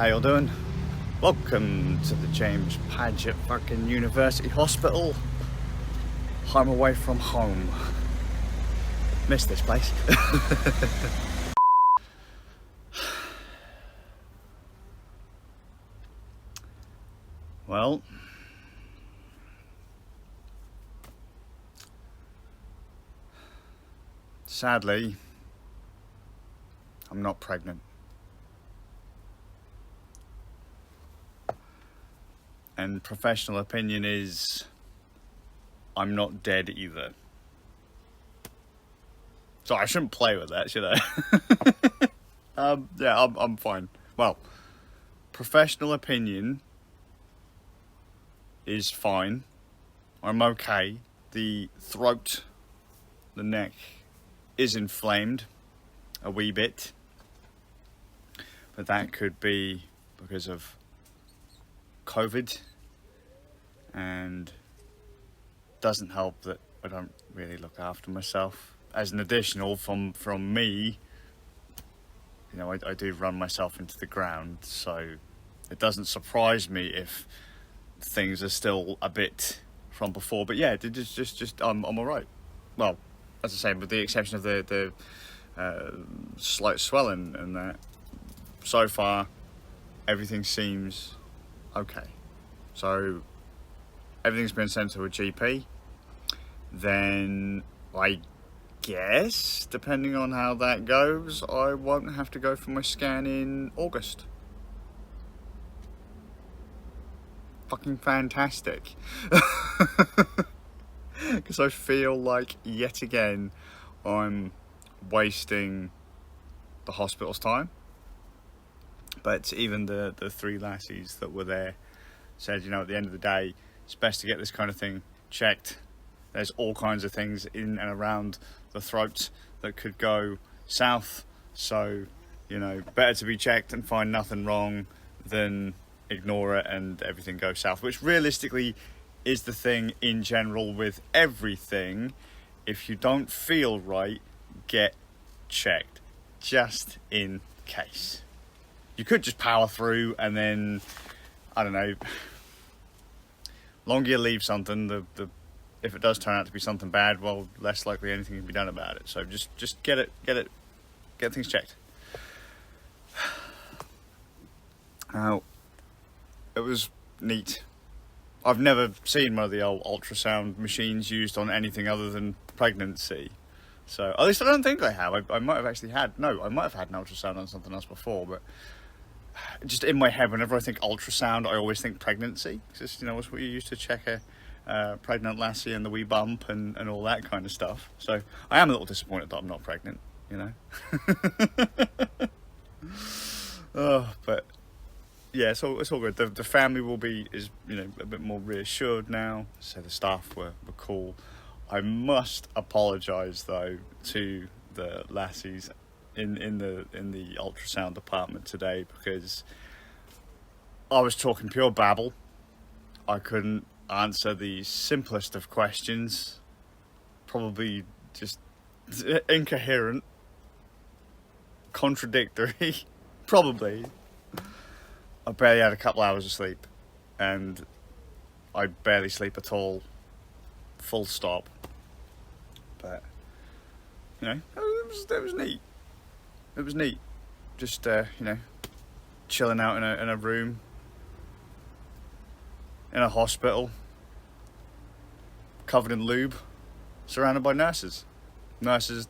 you doing? Welcome to the James Paget fucking University Hospital. Home away from home. Miss this place. Well, sadly, I'm not pregnant. And professional opinion is, I'm not dead either. So I shouldn't play with that, should I? Yeah, I'm fine. Well, professional opinion is fine. I'm okay. The throat, the neck is inflamed a wee bit. But that could be because of COVID, and doesn't help that I don't really look after myself. As an additional from me, you know, I do run myself into the ground, so it doesn't surprise me if things are still a bit from before. But yeah, just I'm all right. Well, as I say, with the exception of the slight swelling and that, so far everything seems okay. So everything's been sent to a GP. Then I guess, depending on how that goes, I won't have to go for my scan in August. Fucking fantastic. Because I feel like, yet again, I'm wasting the hospital's time. But even the three lassies that were there said, you know, at the end of the day, it's best to get this kind of thing checked. There's all kinds of things in and around the throat that could go south. So, you know, better to be checked and find nothing wrong than ignore it and everything goes south. Which realistically is the thing in general with everything. If you don't feel right, get checked. Just in case. You could just power through and then, I don't know, longer you leave something, if it does turn out to be something bad, well, less likely anything can be done about it. So just get things checked. Now, it was neat. I've never seen one of the old ultrasound machines used on anything other than pregnancy. So, at least I don't think I have. I might have actually had an ultrasound on something else before, but just in my head, whenever I think ultrasound, I always think pregnancy. Because, you know, it's what you use to check a pregnant lassie and the wee bump and all that kind of stuff. So I am a little disappointed that I'm not pregnant, you know. But yeah, it's all good. The family is you know, a bit more reassured now. So the staff were cool. I must apologise though to the lassies in the ultrasound department today, because I was talking pure babble. I couldn't answer the simplest of questions, probably just incoherent, contradictory, probably. I barely had a couple hours of sleep, and I barely sleep at all, full stop. But, you know, it was neat. It was neat, just you know, chilling out in a room in a hospital, covered in lube, surrounded by nurses,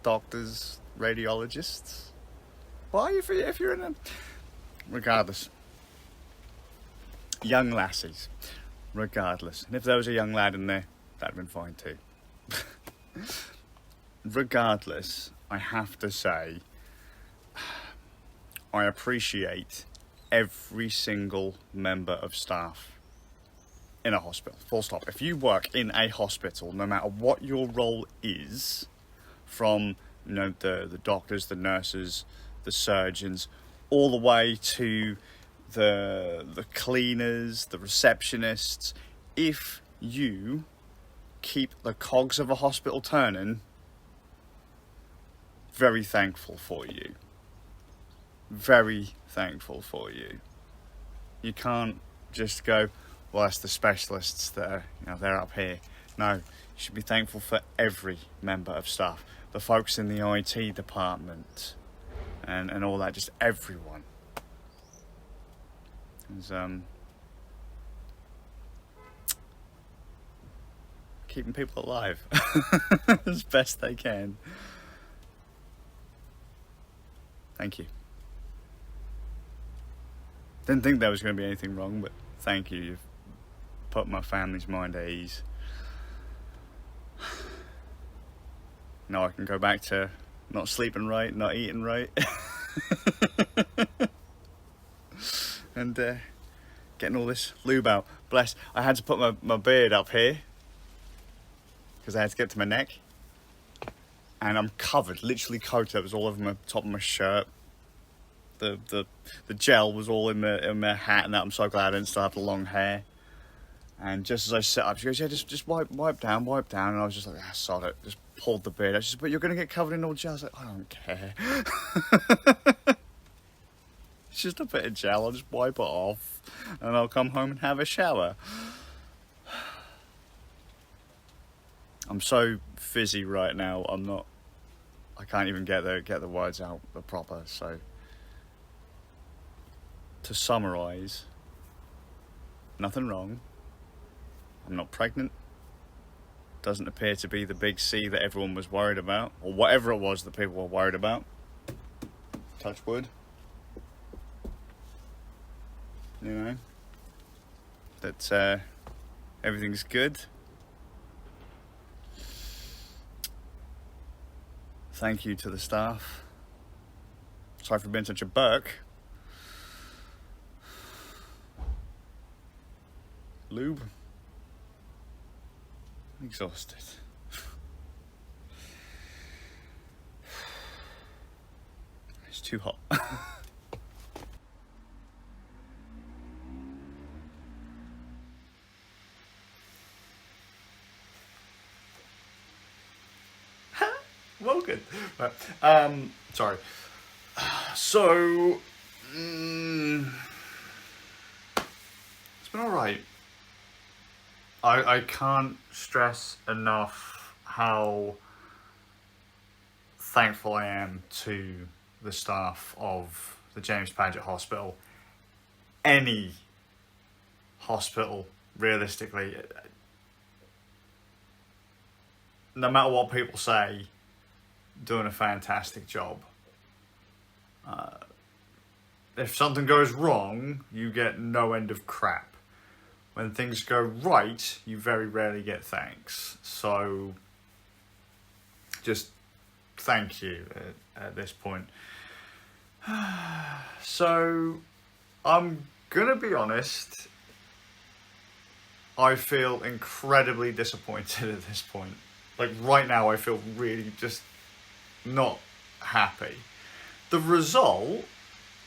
doctors, radiologists. Why, if you're in a, regardless, young lassies, regardless. And if there was a young lad in there, that'd been fine too. Regardless, I have to say, I appreciate every single member of staff in a hospital, full stop. If you work in a hospital, no matter what your role is, from, you know, the doctors, the nurses, the surgeons, all the way to the cleaners, the receptionists, if you keep the cogs of a hospital turning, very thankful for you. Very thankful for you. You can't just go, well, that's the specialists that are, they're up here. No, you should be thankful for every member of staff, the folks in the IT department, and all that, just everyone. It's, keeping people alive as best they can. Thank you. Didn't think there was going to be anything wrong, but thank you. You've put my family's mind at ease. Now I can go back to not sleeping right, not eating right, and getting all this lube out. Bless. I had to put my beard up here because I had to get to my neck, and I'm covered, literally coated. It was all over my top of my shirt. The gel was all in my hat, and that I'm so glad I didn't still have the long hair. And just as I set up, she goes, yeah, just wipe down. And I was just like, sod it. Just pulled the beard out. She said, but you're going to get covered in all gel. I was like, I don't care. It's just a bit of gel. I'll just wipe it off, and I'll come home and have a shower. I'm so fizzy right now. I can't even get the words out proper. So to summarise, nothing wrong. I'm not pregnant. Doesn't appear to be the big C that everyone was worried about, or whatever it was that people were worried about. Touch wood. That everything's good. Thank you to the staff. Sorry for being such a burk. Lube. I'm exhausted. It's too hot. Well, good. Right. Sorry. So, it's been alright. I can't stress enough how thankful I am to the staff of the James Paget Hospital. Any hospital, realistically, no matter what people say, doing a fantastic job. If something goes wrong, you get no end of crap. When things go right, you very rarely get thanks. So, just thank you at this point. So, I'm gonna be honest, I feel incredibly disappointed at this point. Like right now, I feel really just not happy. The result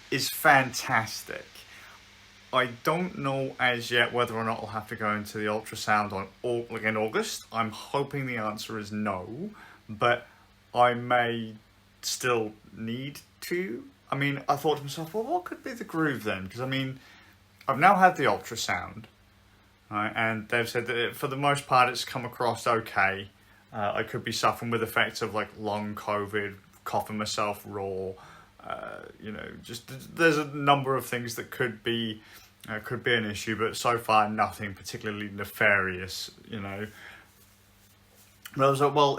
is fantastic. I don't know as yet whether or not I'll have to go into the ultrasound in August. I'm hoping the answer is no, but I may still need to. I mean, I thought to myself, well, what could be the groove then? Because I mean, I've now had the ultrasound, right, and they've said that for the most part it's come across okay. I could be suffering with effects of like long COVID, coughing myself raw, just there's a number of things that could be an issue, but so far nothing particularly nefarious, But I was like, well,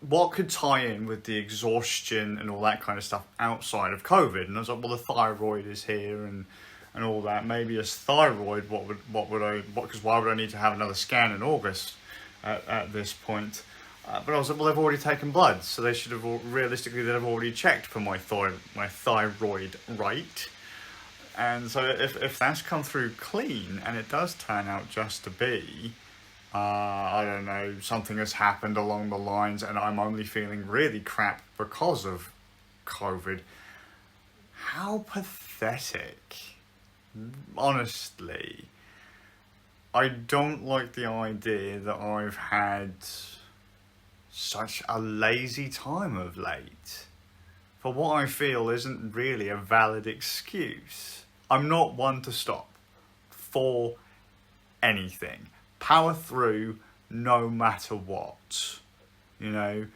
what could tie in with the exhaustion and all that kind of stuff outside of COVID? And I was like, well, the thyroid is here and all that. Maybe it's thyroid. Because why would I need to have another scan in August at this point? But I was like, well, they've already taken blood, so they should have realistically they've already checked for my thyroid, right? And so if that's come through clean and it does turn out just to be, I don't know, something has happened along the lines and I'm only feeling really crap because of COVID, how pathetic. Honestly, I don't like the idea that I've had such a lazy time of late for what I feel isn't really a valid excuse. I'm not one to stop for anything. Power through no matter what, you know.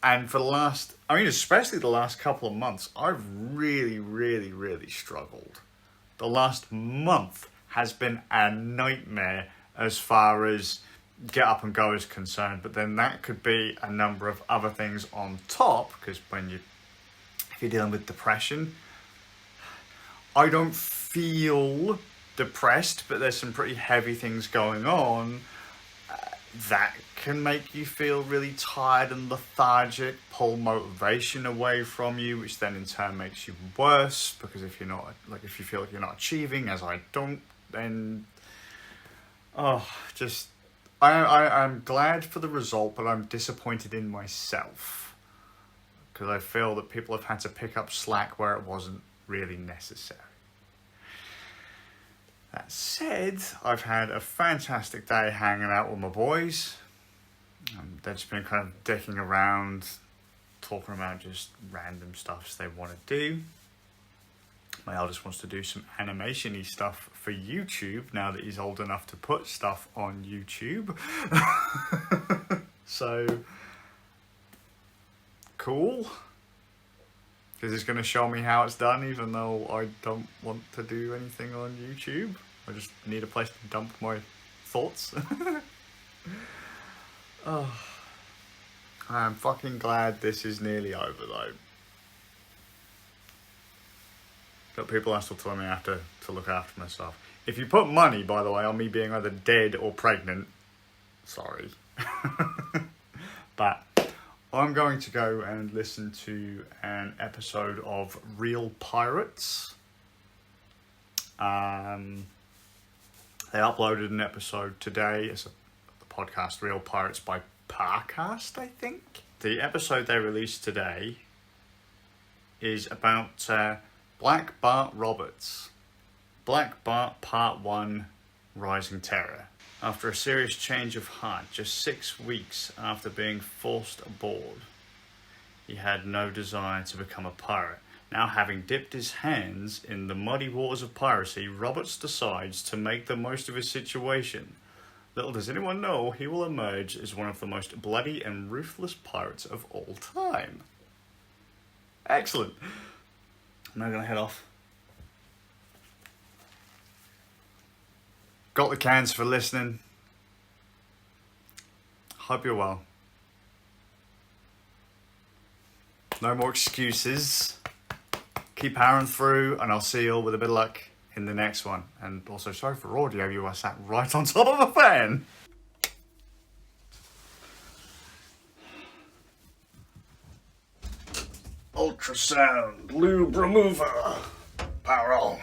And for the last, I mean, especially the last couple of months, I've really struggled. The last month has been a nightmare as far as get up and go is concerned. But then that could be a number of other things on top, because if you're dealing with depression, I don't feel depressed, but there's some pretty heavy things going on that can make you feel really tired and lethargic, pull motivation away from you, which then in turn makes you worse, because if you feel like you're not achieving, as I don't, then I'm glad for the result, but I'm disappointed in myself, because I feel that people have had to pick up slack where it wasn't really necessary. That said, I've had a fantastic day hanging out with my boys. They've just been kind of dicking around, talking about just random stuff they want to do. My eldest wants to do some animation-y stuff for YouTube now that he's old enough to put stuff on YouTube. So, cool. Because he's going to show me how it's done, even though I don't want to do anything on YouTube. I just need a place to dump my thoughts. Oh, I'm fucking glad this is nearly over, though. But people are still telling me I have to look after myself. If you put money, by the way, on me being either dead or pregnant, sorry. But I'm going to go and listen to an episode of Real Pirates. They uploaded an episode today. It's the podcast Real Pirates by Parcast, I think. The episode they released today is about Black Bart Roberts. Black Bart Part 1, Rising Terror. After a serious change of heart, just 6 weeks after being forced aboard, he had no desire to become a pirate. Now, having dipped his hands in the muddy waters of piracy, Roberts decides to make the most of his situation. Little does anyone know, he will emerge as one of the most bloody and ruthless pirates of all time. Excellent. I'm now going to head off. Got the cans for listening. Hope you're well. No more excuses. Keep powering through, and I'll see you all with a bit of luck in the next one. And also, sorry for audio, you are sat right on top of a fan. Ultrasound lube remover. Power on.